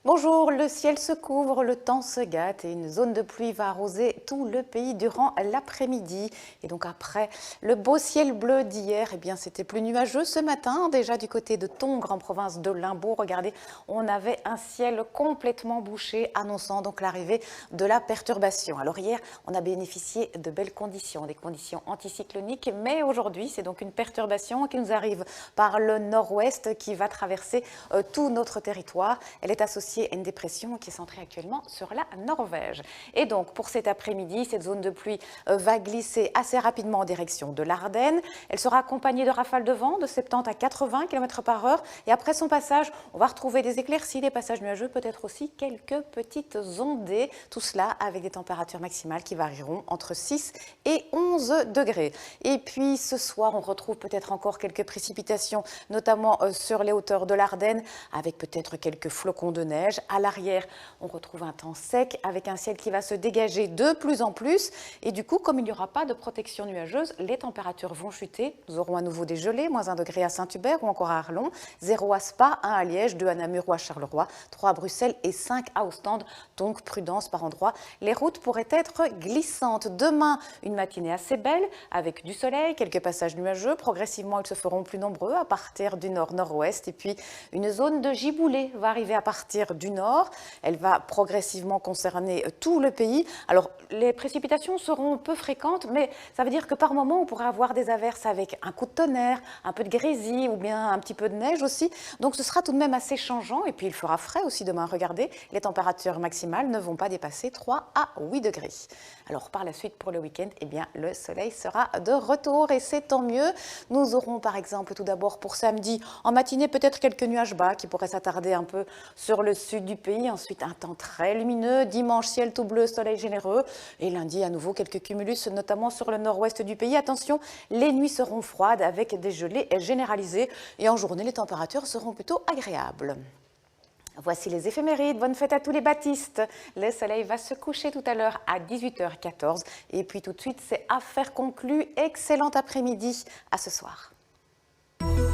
Bonjour, le ciel se couvre, le temps se gâte et une zone de pluie va arroser tout le pays durant l'après-midi. Et donc après le beau ciel bleu d'hier, eh bien c'était plus nuageux ce matin. Déjà du côté de Tongres en province de Limbourg, regardez, on avait un ciel complètement bouché annonçant donc l'arrivée de la perturbation. Alors hier, on a bénéficié de belles conditions, des conditions anticycloniques, mais aujourd'hui c'est donc une perturbation qui nous arrive par le nord-ouest qui va traverser tout notre territoire. Elle est associée à une dépression qui est centrée actuellement sur la Norvège. Et donc pour cet après-midi, cette zone de pluie va glisser assez rapidement en direction de l'Ardenne. Elle sera accompagnée de rafales de vent de 70 à 80 km/h. Et après son passage, on va retrouver des éclaircies, des passages nuageux, peut-être aussi quelques petites ondées. Tout cela avec des températures maximales qui varieront entre 6 et 11 degrés. Et puis ce soir, on retrouve peut-être encore quelques précipitations, notamment sur les hauteurs de l'Ardenne, avec peut-être quelques flocons de neige. À l'arrière, on retrouve un temps sec avec un ciel qui va se dégager de plus en plus. Et du coup, comme il n'y aura pas de protection nuageuse, les températures vont chuter. Nous aurons à nouveau des gelées, moins 1 degré à Saint-Hubert ou encore à Arlon, 0 à Spa, 1 à Liège, 2 à Namur ou à Charleroi, 3 à Bruxelles et 5 à Ostende. Donc prudence par endroits. Les routes pourraient être glissantes. Demain, une matinée assez belle avec du soleil, quelques passages nuageux. Progressivement, ils se feront plus nombreux à partir du nord-nord-ouest. Et puis, une zone de giboulée va arriver à partir du nord. Elle va progressivement concerner tout le pays. Alors, les précipitations seront peu fréquentes, mais ça veut dire que par moment, on pourrait avoir des averses avec un coup de tonnerre, un peu de grésille ou bien un petit peu de neige aussi. Donc, ce sera tout de même assez changeant. Et puis, il fera frais aussi demain. Regardez, les températures maximales ne vont pas dépasser 3 à 8 degrés. Alors, par la suite, pour le week-end, eh bien, le soleil sera de retour et c'est tant mieux. Nous aurons, par exemple, tout d'abord pour samedi, en matinée, peut-être quelques nuages bas qui pourraient s'attarder un peu sur le sud du pays. Ensuite, un temps très lumineux. Dimanche, ciel tout bleu, soleil généreux. Et lundi, à nouveau, quelques cumulus, notamment sur le nord-ouest du pays. Attention, les nuits seront froides avec des gelées généralisées. Et en journée, les températures seront plutôt agréables. Voici les éphémérides. Bonne fête à tous les baptistes. Le soleil va se coucher tout à l'heure à 18h14. Et puis tout de suite, c'est affaire conclue. Excellent après-midi. À ce soir.